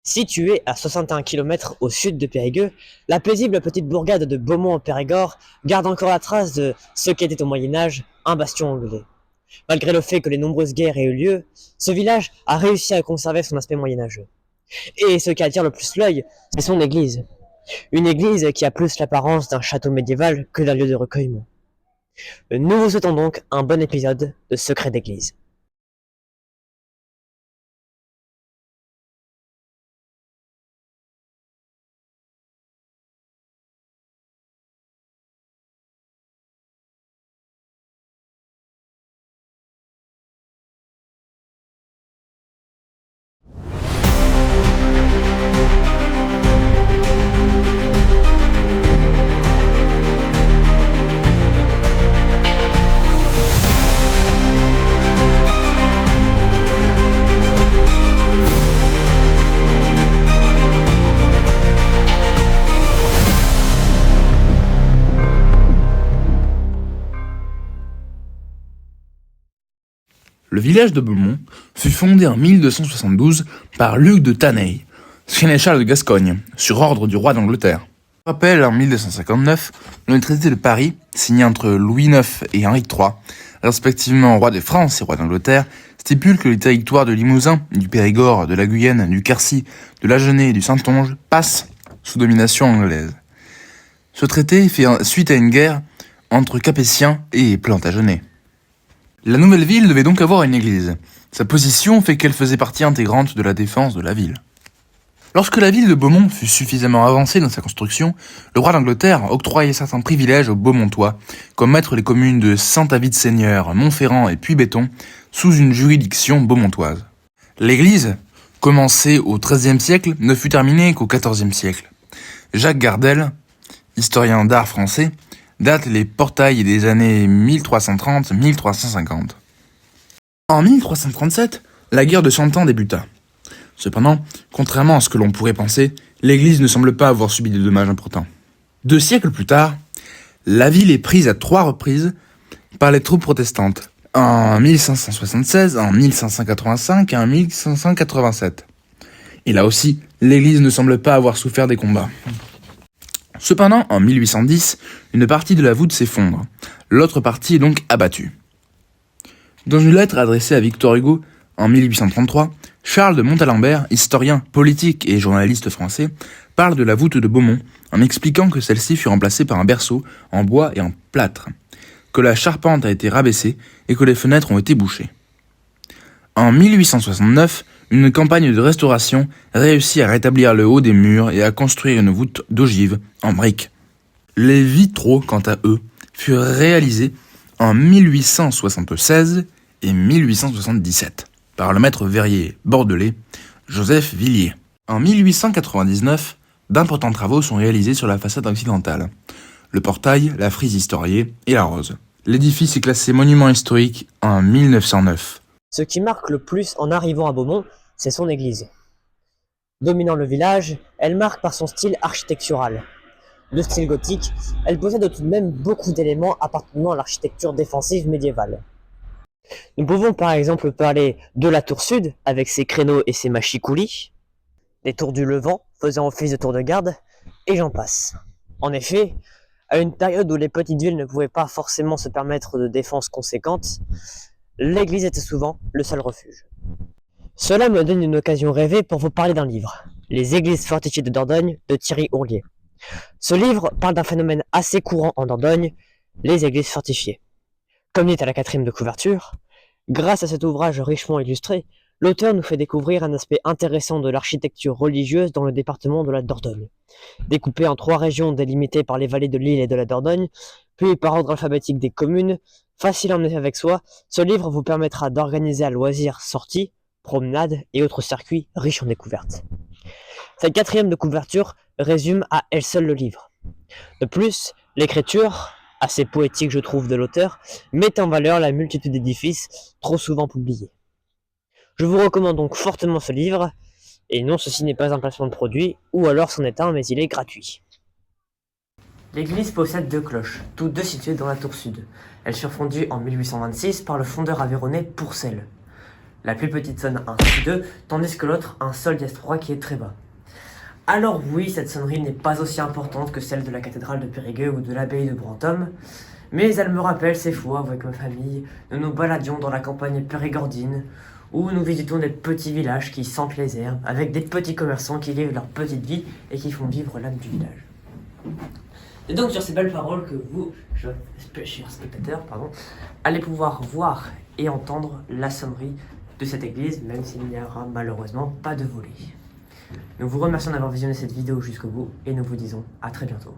Située à 61 km au sud de Périgueux, la paisible petite bourgade de Beaumont en Périgord garde encore la trace de ce qu'était au Moyen-Âge un bastion anglais. Malgré le fait que les nombreuses guerres aient eu lieu, ce village a réussi à conserver son aspect moyenâgeux. Et ce qui attire le plus l'œil, c'est son église. Une église qui a plus l'apparence d'un château médiéval que d'un lieu de recueillement. Nous vous souhaitons donc un bon épisode de Secrets d'église. Le village de Beaumont fut fondé en 1272 par Luc de Tannay, sénéchal de Gascogne, sur ordre du roi d'Angleterre. On rappelle en 1259 le traité de Paris, signé entre Louis IX et Henri III, respectivement roi de France et roi d'Angleterre, stipule que les territoires de Limousin, du Périgord, de la Guyenne, du Quercy, de l'Agenais et du Saintonge passent sous domination anglaise. Ce traité fait suite à une guerre entre Capétiens et Plantagenets. La nouvelle ville devait donc avoir une église. Sa position fait qu'elle faisait partie intégrante de la défense de la ville. Lorsque la ville de Beaumont fut suffisamment avancée dans sa construction, le roi d'Angleterre octroyait certains privilèges aux Beaumontois, comme mettre les communes de Saint-David-Seigneur, Montferrand et Puy-Béton sous une juridiction beaumontoise. L'église, commencée au XIIIe siècle, ne fut terminée qu'au XIVe siècle. Jacques Gardel, historien d'art français, date les portails des années 1330-1350. En 1337, la guerre de Cent Ans débuta. Cependant, contrairement à ce que l'on pourrait penser, l'église ne semble pas avoir subi de dommages importants. 2 siècles plus tard, la ville est prise à 3 reprises par les troupes protestantes, en 1576, en 1585 et en 1587. Et là aussi, l'église ne semble pas avoir souffert des combats. Cependant, en 1810, une partie de la voûte s'effondre. L'autre partie est donc abattue. Dans une lettre adressée à Victor Hugo en 1833, Charles de Montalembert, historien, politique et journaliste français, parle de la voûte de Beaumont en expliquant que celle-ci fut remplacée par un berceau en bois et en plâtre, que la charpente a été rabaissée et que les fenêtres ont été bouchées. En 1869, une campagne de restauration réussit à rétablir le haut des murs et à construire une voûte d'ogive en briques. Les vitraux, quant à eux, furent réalisés en 1876 et 1877 par le maître verrier bordelais Joseph Villiers. En 1899, d'importants travaux sont réalisés sur la façade occidentale. Le portail, la frise historiée et la rose. L'édifice est classé monument historique en 1909. Ce qui marque le plus en arrivant à Beaumont, c'est son église. Dominant le village, elle marque par son style architectural. De style gothique, elle possède tout de même beaucoup d'éléments appartenant à l'architecture défensive médiévale. Nous pouvons par exemple parler de la tour sud, avec ses créneaux et ses mâchicoulis, des tours du Levant, faisant office de tour de garde, et j'en passe. En effet, à une période où les petites villes ne pouvaient pas forcément se permettre de défenses conséquentes, l'église était souvent le seul refuge. Cela me donne une occasion rêvée pour vous parler d'un livre, Les églises fortifiées de Dordogne de Thierry Ourlier. Ce livre parle d'un phénomène assez courant en Dordogne, les églises fortifiées. Comme dit à la 4e de couverture, grâce à cet ouvrage richement illustré, l'auteur nous fait découvrir un aspect intéressant de l'architecture religieuse dans le département de la Dordogne. Découpé en 3 régions délimitées par les vallées de l'Isle et de la Dordogne, puis par ordre alphabétique des communes, facile à emmener avec soi, ce livre vous permettra d'organiser à loisir sorties, promenades et autres circuits riches en découvertes. Cette 4e de couverture résume à elle seule le livre. De plus, l'écriture, assez poétique je trouve de l'auteur, met en valeur la multitude d'édifices trop souvent oubliés. Je vous recommande donc fortement ce livre, et non, ceci n'est pas un placement de produit, ou alors c'en est un, mais il est gratuit. L'église possède 2 cloches, toutes 2 situées dans la tour sud. Elles furent fondues en 1826 par le fondeur aveyronnais Pourcel. La plus petite sonne un Si2, tandis que l'autre un Sol dièse 3 qui est très bas. Alors oui, cette sonnerie n'est pas aussi importante que celle de la cathédrale de Périgueux ou de l'abbaye de Brantôme, mais elle me rappelle ces fois, avec ma famille, nous nous baladions dans la campagne périgordine, où nous visitons des petits villages qui sentent les herbes, avec des petits commerçants qui vivent leur petite vie et qui font vivre l'âme du village. Et donc sur ces belles paroles que vous, chers spectateurs, allez pouvoir voir et entendre la sonnerie de cette église, même s'il n'y aura malheureusement pas de volet. Nous vous remercions d'avoir visionné cette vidéo jusqu'au bout et nous vous disons à très bientôt.